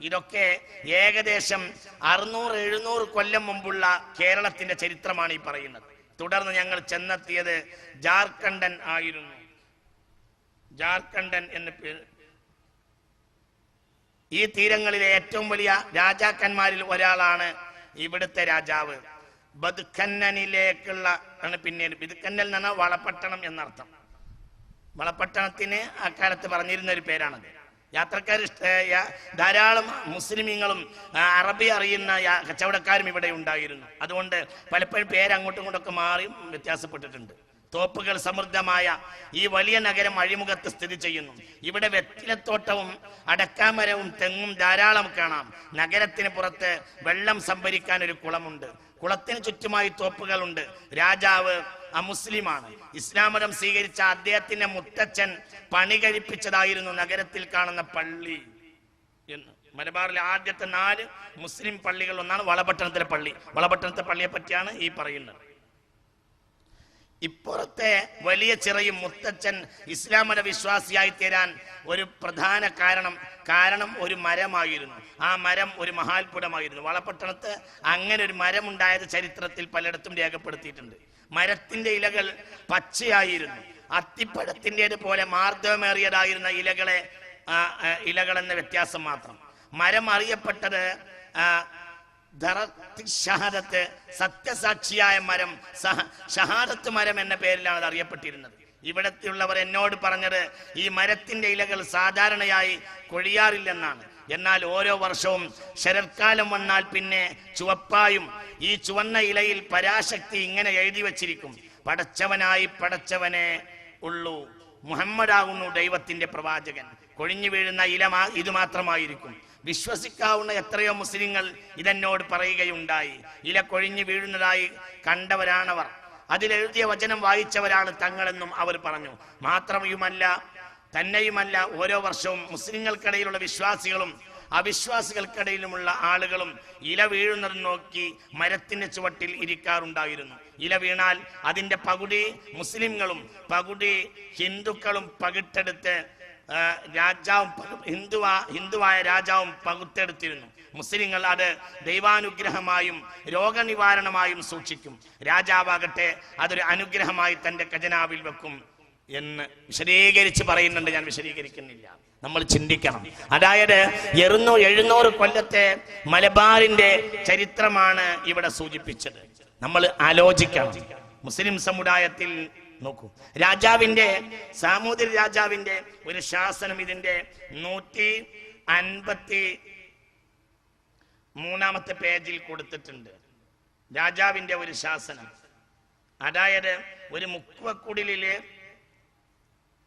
ഇതൊക്കെ ഏകദേശം 600-700 കൊല്ലം മുമ്പുള്ള കേരളത്തിന്റെ ചരിത്രമാണ് ഈ പറയുന്നത്. തുടർന്ന് ഞങ്ങൾ ചെന്നെത്തിയത് ജാർഖണ്ഡൻ ആയിരുന്നു. ജാർഖണ്ഡൻ എന്ന പേര്. ഈ തീരങ്ങളിലെ ഏറ്റവും വലിയ രാജാക്കന്മാരിൽ ഒരാളാണ് ഇവിടുത്തെ രാജാവ്. ബദ്ഖന്നനിലേക്കുള്ള ആണ് പിന്നീട്. ബദ്ഖന്നൽ എന്ന് പറഞ്ഞാൽ വളപട്ടണം എന്നർത്ഥം. വളപട്ടണത്തിന് അക്കാലത്ത് പറഞ്ഞിരുന്ന ഒരു പേരാണത്. യാത്രക്കാർ ധാരാളം മുസ്ലിമീങ്ങളും അറബി അറിയുന്ന കച്ചവടക്കാരും ഇവിടെ ഉണ്ടായിരുന്നു. അതുകൊണ്ട് പലപ്പോഴും പേര് അങ്ങോട്ടും ഇങ്ങോട്ടൊക്കെ മാറിയും വ്യത്യാസപ്പെട്ടിട്ടുണ്ട്. തോപ്പുകൾ സമൃദ്ധമായ ഈ വലിയ നഗരം അഴിമുഖത്ത് സ്ഥിതി ചെയ്യുന്നു. ഇവിടെ വെറ്റിലത്തോട്ടവും അടക്കാമരവും തെങ്ങും ധാരാളം കാണാം. നഗരത്തിന് പുറത്ത് വെള്ളം സംഭരിക്കാൻ ഒരു കുളമുണ്ട്. കുളത്തിന് ചുറ്റുമായി തോപ്പുകളുണ്ട്. രാജാവ് അമുസ്ലിമാണ്. ഇസ്ലാം മതം സ്വീകരിച്ച അദ്ദേഹത്തിന്റെ മുത്തച്ഛൻ പണി കഴിപ്പിച്ചതായിരുന്നു നഗരത്തിൽ കാണുന്ന പള്ളി എന്ന്. മലബാറിലെ ആദ്യത്തെ 4 മുസ്ലിം പള്ളികൾ ഒന്നാണ് വളപട്ടണത്തിലെ പള്ളി. വളപട്ടണത്തെ പള്ളിയെ പറ്റിയാണ് ഈ പറയുന്നത്. ഇപ്പുറത്തെ വലിയ ചിറയും മുത്തച്ഛൻ ഇസ്ലാം മത വിശ്വാസിയായി തീരാൻ ഒരു പ്രധാന കാരണം ഒരു മരമായിരുന്നു. ആ മരം ഒരു മഹാത്ഭുതമായിരുന്നു. വളപട്ടണത്ത് അങ്ങനെ ഒരു മരം ഉണ്ടായത് ചരിത്രത്തിൽ പലയിടത്തും രേഖപ്പെടുത്തിയിട്ടുണ്ട്. മരത്തിന്റെ ഇലകൾ പച്ചയായിരുന്നു. അത്തിപ്പഴത്തിൻ്റെത് പോലെ മാർദ്ദവമേറിയതായിരുന്ന ഇലകൾ എന്ന വ്യത്യാസം മാത്രം. മരം അറിയപ്പെട്ടത് ഷഹാദത്ത്, സത്യസാക്ഷിയായ മരം, ഷഹാദത്ത് മരം എന്ന പേരിലാണ് അത് അറിയപ്പെട്ടിരുന്നത്. ഇവിടത്തെയുള്ളവർ എന്നോട് പറഞ്ഞത് ഈ മരത്തിന്റെ ഇലകൾ സാധാരണയായി കൊഴിയാറില്ലെന്നാണ്. എന്നാൽ ഓരോ വർഷവും ശരത്കാലം വന്നാൽ പിന്നെ ചുവപ്പായും ഈ ചുവന്ന ഇലയിൽ പരാശക്തി ഇങ്ങനെ എഴുതി വച്ചിരിക്കും: പടച്ചവനായി പടച്ചവനെ ഉള്ളൂ, മുഹമ്മദാകുന്നു ദൈവത്തിന്റെ പ്രവാചകൻ. കൊഴിഞ്ഞു വീഴുന്ന ഇല ഇത് മാത്രമായിരിക്കും. വിശ്വസിക്കാവുന്ന എത്രയോ മുസ്ലിങ്ങൾ ഇതെന്നോട് പറയുകയുണ്ടായി. ഇല കൊഴിഞ്ഞു വീഴുന്നതായി കണ്ടവരാണവർ. അതിലെഴുതിയ വചനം വായിച്ചവരാണ് തങ്ങളെന്നും അവർ പറഞ്ഞു. തന്നെയുമല്ല ഓരോ വർഷവും മുസ്ലിങ്ങൾക്കിടയിലുള്ള വിശ്വാസികളും അവിശ്വാസികൾക്കിടയിലുമുള്ള ആളുകളും ഇല വീഴുന്നത് നോക്കി മരത്തിന്റെ ചുവട്ടിൽ ഇരിക്കാറുണ്ടായിരുന്നു. ഇല വീണാൽ അതിന്റെ പകുതി മുസ്ലിങ്ങളും പകുതി ഹിന്ദുക്കളും പകിട്ടെടുത്ത് ഹിന്ദുവായ രാജാവും പകുത്തെടുത്തിരുന്നു. മുസ്ലിങ്ങൾ അത് ദൈവാനുഗ്രഹമായും രോഗനിവാരണമായും സൂക്ഷിക്കും. രാജാവാകട്ടെ അതൊരു അനുഗ്രഹമായി തന്റെ ഖജനാവിൽ വെക്കും എന്ന് വിശദീകരിച്ച് പറയുന്നുണ്ട്. ഞാൻ വിശദീകരിക്കുന്നില്ല. നമ്മൾ ചിന്തിക്കണം. അതായത് 700 കൊല്ലത്തെ മലബാറിന്റെ ചരിത്രമാണ് ഇവിടെ സൂചിപ്പിച്ചത്. നമ്മൾ ആലോചിക്കണം. മുസ്ലിം സമുദായത്തിൽ നോക്കൂ, സാമൂതിരി രാജാവിന്റെ ഒരു ശാസനം ഇതിന്റെ 153 പേജിൽ കൊടുത്തിട്ടുണ്ട്. രാജാവിന്റെ ഒരു ശാസനം. അതായത് ഒരു മുക്കുവക്കുടിലില്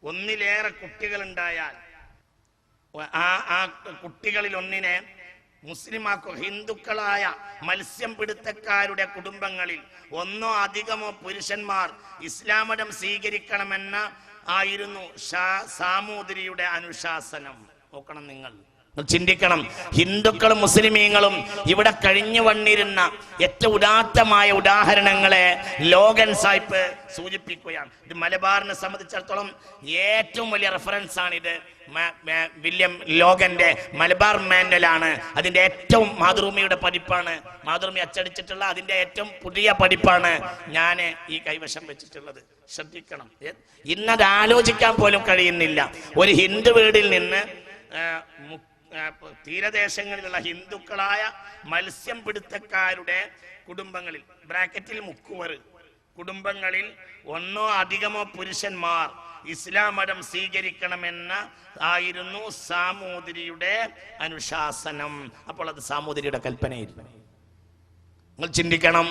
ഒന്നിലേറെ കുട്ടികൾ ഉണ്ടായാൽ ആ കുട്ടികളിൽ ഒന്നിനെ മുസ്ലിമാക്കോ. ഹിന്ദുക്കളായ മത്സ്യം പിടുത്തക്കാരുടെ കുടുംബങ്ങളിൽ ഒന്നോ അധികമോ പുരുഷന്മാർ ഇസ്ലാം മതം സ്വീകരിക്കണമെന്ന ആയിരുന്നു സാമൂതിരിയുടെ അനുശാസനം. നോക്കണം, നിങ്ങൾ ചിന്തിക്കണം. ഹിന്ദുക്കളും മുസ്ലിമീങ്ങളും ഇവിടെ കഴിഞ്ഞു വന്നിരുന്ന ഏറ്റവും ഉദാത്തമായ ഉദാഹരണങ്ങളെ ലോഗൻ സാഹിബ് സൂചിപ്പിക്കുകയാണ്. ഇത് മലബാറിനെ സംബന്ധിച്ചിടത്തോളം ഏറ്റവും വലിയ റെഫറൻസ് ആണിത്. വില്യം ലോഗന്റെ മലബാർ മാനുവലാണ്. അതിന്റെ ഏറ്റവും മാതൃഭൂമിയുടെ പതിപ്പാണ്. മാതൃഭൂമി അച്ചടിച്ചിട്ടുള്ള അതിന്റെ ഏറ്റവും പുതിയ പതിപ്പാണ് ഞാൻ ഈ കൈവശം വെച്ചിട്ടുള്ളത്. ശ്രദ്ധിക്കണം. ഇന്നത് ആലോചിക്കാൻ പോലും കഴിയുന്നില്ല. ഒരു ഹിന്ദു വീടിൽ നിന്ന് തീരദേശങ്ങളിലുള്ള ഹിന്ദുക്കളായ മത്സ്യം പിടുത്തക്കാരുടെ കുടുംബങ്ങളിൽ ബ്രാക്കറ്റിൽ മുക്കുവർ കുടുംബങ്ങളിൽ ഒന്നോ അധികമോ പുരുഷന്മാർ ഇസ്ലാം മതം സ്വീകരിക്കണമെന്ന ആയിരുന്നു സാമൂതിരിയുടെ അനുശാസനം. അപ്പോൾ അത് സാമൂതിരിയുടെ കൽപ്പനയായിരുന്നു. നിങ്ങൾ ചിന്തിക്കണം,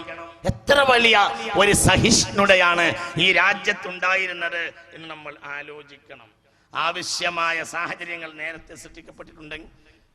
എത്ര വലിയ ഒരു സഹിഷ്ണുതയാണ് ഈ രാജ്യത്തുണ്ടായിരുന്നത് എന്ന് നമ്മൾ ആലോചിക്കണം. ആവശ്യമായ സാഹചര്യങ്ങൾ നേരത്തെ സൃഷ്ടിക്കപ്പെട്ടിട്ടുണ്ടെങ്കിൽ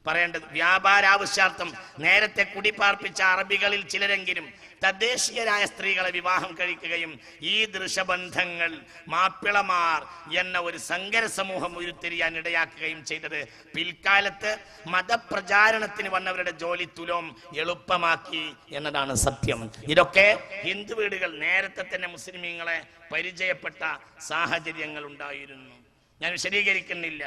പറയേണ്ടത്, വ്യാപാരാവശ്യാർത്ഥം നേരത്തെ കുടിപാർപ്പിച്ച അറബികളിൽ ചിലരെങ്കിലും തദ്ദേശീയരായ സ്ത്രീകളെ വിവാഹം കഴിക്കുകയും ഈ ദൃശബന്ധങ്ങൾ മാപ്പിളമാർ എന്ന ഒരു സങ്കര സമൂഹം ഉരുത്തിരിയാൻ ഇടയാക്കുകയും ചെയ്തത് പിൽക്കാലത്ത് മതപ്രചാരണത്തിന് വന്നവരുടെ ജോലി തുലോം എളുപ്പമാക്കി എന്നതാണ് സത്യം. ഇതൊക്കെ ഹിന്ദു വീടുകൾ നേരത്തെ തന്നെ മുസ്ലിമീങ്ങളെ പരിചയപ്പെട്ട സാഹചര്യങ്ങൾ ഉണ്ടായിരുന്നു. ഞാൻ വിശദീകരിക്കുന്നില്ല.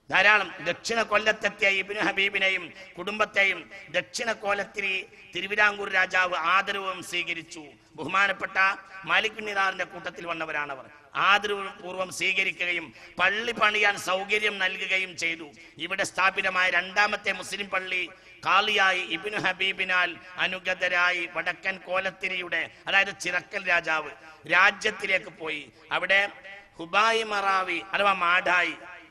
ധാരാളം ദക്ഷിണ കൊല്ലത്തെത്തിയ ഇബ്നു ഹബീബിനെയും കുടുംബത്തെയും ദക്ഷിണ കോലത്തിൽ തിരുവിതാംകൂർ രാജാവ് ആദരവും സ്വീകരിച്ചു. ബഹുമാനപ്പെട്ട മാലിക് നിദാറിന്റെ കൂട്ടത്തിൽ വന്നവരാണവർ. ആദരപൂർവ്വം സ്വീകരിക്കുകയും പള്ളി പണിയാൻ സൗകര്യം നൽകുകയും ചെയ്തു. ഇവിടെ സ്ഥാപിതമായ രണ്ടാമത്തെ മുസ്ലിം പള്ളി കാളിയായി ഇബ്നു ഹബീബിനാൽ അനുഗതരായി വടക്കൻ കോലത്തിരിയുടെ, അതായത് ചിറക്കൽ രാജാവ് രാജ്യത്തിലേക്ക് പോയി. അവിടെ ഹുബായി മറാവി അഥവാ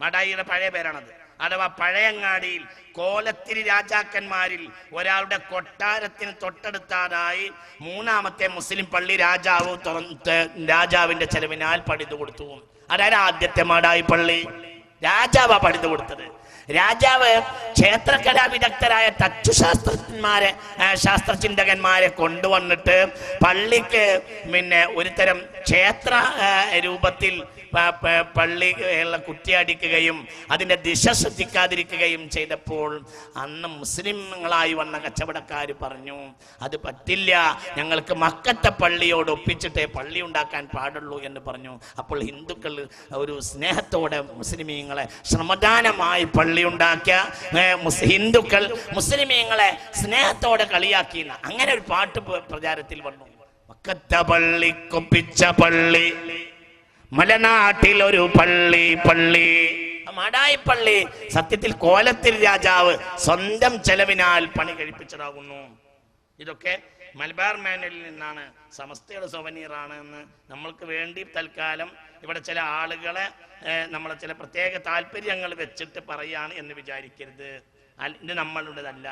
മാടായിയുടെ പഴയ പേരാണത്, അഥവാ പഴയങ്ങാടിയിൽ കോലത്തിരി രാജാക്കന്മാരിൽ ഒരാളുടെ കൊട്ടാരത്തിന് തൊട്ടടുത്താനായി മൂന്നാമത്തെ മുസ്ലിം പള്ളി രാജാവിന്റെ ചെലവിനാൽ പണിതു കൊടുത്തു. അതായത് ആദ്യത്തെ മാടായി പള്ളി രാജാവാ പണിതു കൊടുത്തത്. രാജാവ് ക്ഷേത്രകലാ വിദഗ്ധരായ ശാസ്ത്രചിന്തകന്മാരെ കൊണ്ടുവന്നിട്ട് പള്ളിക്ക് ഒരുതരം ക്ഷേത്ര രൂപത്തിൽ പള്ളി കുറ്റിയടിക്കുകയും അതിന്റെ ദിശ ശ്രദ്ധിക്കാതിരിക്കുകയും ചെയ്തപ്പോൾ അന്ന് മുസ്ലിങ്ങളായി വന്ന കച്ചവടക്കാർ പറഞ്ഞു, അത് പറ്റില്ല, ഞങ്ങൾക്ക് മക്കത്തെ പള്ളിയോട് ഒപ്പിച്ചിട്ടേ പള്ളി ഉണ്ടാക്കാൻ പാടുള്ളൂ എന്ന് പറഞ്ഞു. അപ്പോൾ ഹിന്ദുക്കൾ ഒരു സ്നേഹത്തോടെ മുസ്ലിമീങ്ങളെ ശ്രമദാനമായി പള്ളി ഉണ്ടാക്കിയ ഹിന്ദുക്കൾ മുസ്ലിമീങ്ങളെ സ്നേഹത്തോടെ കളിയാക്കിയെന്ന അങ്ങനെ ഒരു പാട്ട് പ്രചാരത്തിൽ വന്നു. മക്കത്തെ പള്ളിക്കൊപ്പിച്ച പള്ളി, മലനാട്ടിൽ ഒരു പള്ളി മാടായി പള്ളി സത്യത്തിൽ കോലത്തിൽ രാജാവ് സ്വന്തം ചെലവിനാൽ പണി കഴിപ്പിച്ചതാകുന്നു. ഇതൊക്കെ മലബാർ മാനുവലിൽ നിന്നാണ്, സമസ്തയുടെ സൊവനീറാണ് എന്ന് നമ്മൾക്ക് വേണ്ടി തൽക്കാലം ഇവിടെ ചില ആളുകളെ നമ്മളെ ചില പ്രത്യേക താല്പര്യങ്ങൾ വെച്ചിട്ട് പറയാണ് എന്ന് വിചാരിക്കരുത്. ഇത് നമ്മളുടേതല്ല,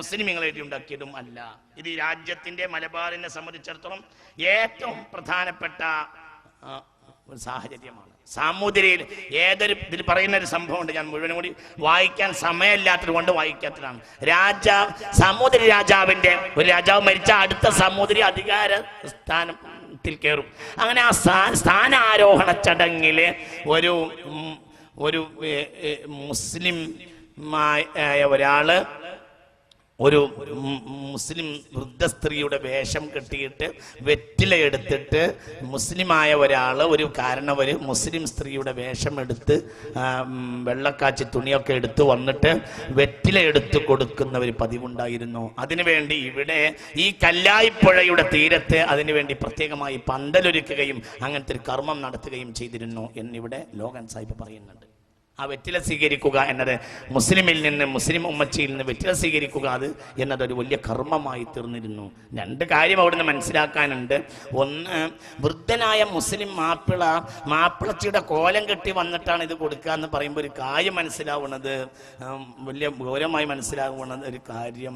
മുസ്ലിമീങ്ങൾ എഴുതി ഉണ്ടാക്കിയതും അല്ല. ഇത് ഈ രാജ്യത്തിന്റെ മലബാറിനെ സംബന്ധിച്ചിടത്തോളം ഏറ്റവും പ്രധാനപ്പെട്ട ഒരു സാഹചര്യമാണ്. സാമൂതിരിയിൽ ഇതിൽ പറയുന്ന ഒരു സംഭവം ഉണ്ട്, ഞാൻ മുഴുവനും കൂടി വായിക്കാൻ സമയമില്ലാത്തത് കൊണ്ട് വായിക്കാത്തതാണ്. സാമൂതിരി രാജാവിന്റെ ഒരു രാജാവ് മരിച്ച അടുത്ത സാമൂതിരി അധികാര സ്ഥാനത്തിൽ കയറും. അങ്ങനെ ആ സ്ഥാനാരോഹണ ചടങ്ങില് ഒരു മുസ്ലിം ഒരാള് ഒരു മുസ്ലിം വൃദ്ധ സ്ത്രീയുടെ വേഷം കെട്ടിയിട്ട് വെറ്റില എടുത്തിട്ട് മുസ്ലിമായ ഒരാൾ ഒരു മുസ്ലിം സ്ത്രീയുടെ വേഷം എടുത്ത് വെള്ളക്കാച്ചി തുണിയൊക്കെ എടുത്ത് വന്നിട്ട് വെറ്റില എടുത്ത് കൊടുക്കുന്ന ഒരു പതിവുണ്ടായിരുന്നു. അതിനുവേണ്ടി ഇവിടെ ഈ കല്ലായിപ്പുഴയുടെ തീരത്ത് അതിനുവേണ്ടി പ്രത്യേകമായി പന്തലൊരുക്കുകയും അങ്ങനത്തെ ഒരു കർമ്മം നടത്തുകയും ചെയ്തിരുന്നു എന്നിവിടെ ലോഗൻ സാഹിബ് പറയുന്നുണ്ട്. ആ വെറ്റില സ്വീകരിക്കുക എന്നത് മുസ്ലിമിൽ നിന്ന്, മുസ്ലിം ഉമ്മച്ചിയിൽ നിന്ന് വെറ്റില സ്വീകരിക്കുക എന്നതൊരു വലിയ കർമ്മമായി തീർന്നിരുന്നു. രണ്ട് കാര്യം അവിടുന്ന് മനസ്സിലാക്കാനുണ്ട്. ഒന്ന്, വൃദ്ധനായ മുസ്ലിം മാപ്പിളച്ചിയുടെ കോലം കെട്ടി വന്നിട്ടാണ് ഇത് കൊടുക്കുക എന്ന് പറയുമ്പോൾ ഒരു കാര്യം മനസ്സിലാവുന്നത്, വലിയ ഗൗരവമായി മനസ്സിലാവുന്നത് ഒരു കാര്യം,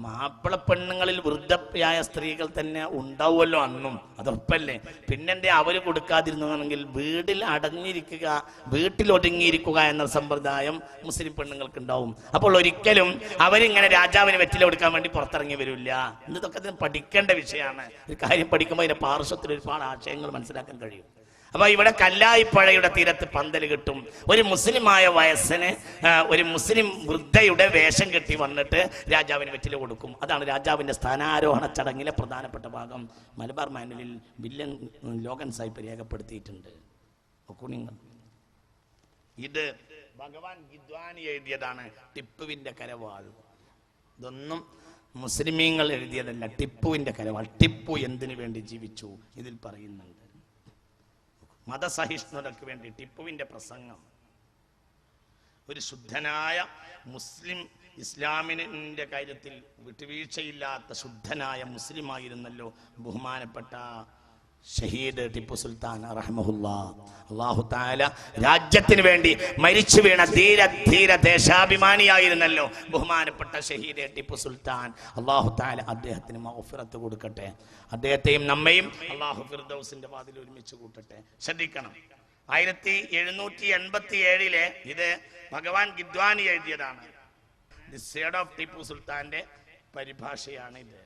മാപ്പിള പെണ്ണുങ്ങളിൽ വൃദ്ധയായ സ്ത്രീകൾ തന്നെ ഉണ്ടാവുമല്ലോ അന്നും, അതുറപ്പല്ലേ. പിന്നെന്തേ അവര് കൊടുക്കാതിരുന്നെങ്കിൽ വീട്ടിൽ അടഞ്ഞിരിക്കുക, വീട്ടിൽ ഒതുങ്ങിയിരിക്കുക എന്ന സമ്പ്രദായം മുസ്ലിം പെണ്ണുങ്ങൾക്ക് ഉണ്ടാവും. അപ്പോൾ ഒരിക്കലും അവരിങ്ങനെ രാജാവിന് വെറ്റില കൊടുക്കാൻ വേണ്ടി പുറത്തിറങ്ങി വരില്ല. ഇതൊക്കെ പഠിക്കേണ്ട വിഷയമാണ്. ഒരു കാര്യം പഠിക്കുമ്പോൾ അതിന്റെ പാർശ്വത്തിൽ ഒരുപാട് ആശയങ്ങൾ മനസ്സിലാക്കാൻ കഴിയും. അപ്പൊ ഇവിടെ കല്ലായിപ്പുഴയുടെ തീരത്ത് പന്തല് കിട്ടും. ഒരു മുസ്ലിമായ വയസ്സിന് ഒരു മുസ്ലിം വൃദ്ധയുടെ വേഷം കെട്ടി വന്നിട്ട് രാജാവിന് വെറ്റില കൊടുക്കും. അതാണ് രാജാവിന്റെ സ്ഥാനാരോഹണ ചടങ്ങിലെ പ്രധാനപ്പെട്ട ഭാഗം. മലബാർ മാനുവലിൽ വില്യൻ ലോഗൻ സാഹിബ് രേഖപ്പെടുത്തിയിട്ടുണ്ട്. ഇത് ഭഗവാൻ ഗിദ്വാനി എഴുതിയതാണ്, ടിപ്പുവിന്റെ കരവാൾ. ഇതൊന്നും മുസ്ലിമീങ്ങൾ എഴുതിയതല്ല, ടിപ്പുവിന്റെ കരവാൾ. ടിപ്പു എന്തിനു വേണ്ടി ജീവിച്ചു ഇതിൽ പറയുന്നുണ്ട്. മതസഹിഷ്ണുതയ്ക്ക് വേണ്ടി ടിപ്പുവിന്റെ പ്രസംഗം. ഒരു ശുദ്ധനായ മുസ്ലിം, ഇസ്ലാമിന്റെ കാര്യത്തിൽ വിട്ടുവീഴ്ചയില്ലാത്ത ശുദ്ധനായ മുസ്ലിം ആയിരുന്നല്ലോ ബഹുമാനപ്പെട്ട ഷഹീദ് ടിപ്പു സുൽത്താൻ റഹ്മഹുല്ലാഹ്. അല്ലാഹു തആല രാജ്യത്തിന് വേണ്ടി മരിച്ചു വീണ ധീര ദേശാഭിമാനിയായിരുന്നല്ലോ ബഹുമാനപ്പെട്ട ഷഹീദ് ടിപ്പു സുൽത്താൻ. അല്ലാഹു തആല അദ്ദേഹത്തിന് മഗ്ഫിറത്ത് കൊടുക്കട്ടെ. അദ്ദേഹത്തെയും നമ്മയും അല്ലാഹു ഫിർദൗസിന്റെ വാതിൽ ഒരുമിച്ച് കൂട്ടട്ടെ. ശ്രദ്ധിക്കണം, 1787 ഇത് ഭഗവാൻ ഗിദ്വാനി എഴുതിയതാണ്. ദി സേഡ് ഓഫ് ടിപ്പു സുൽത്താന്റെ പരിഭാഷയാണ് ഇത്.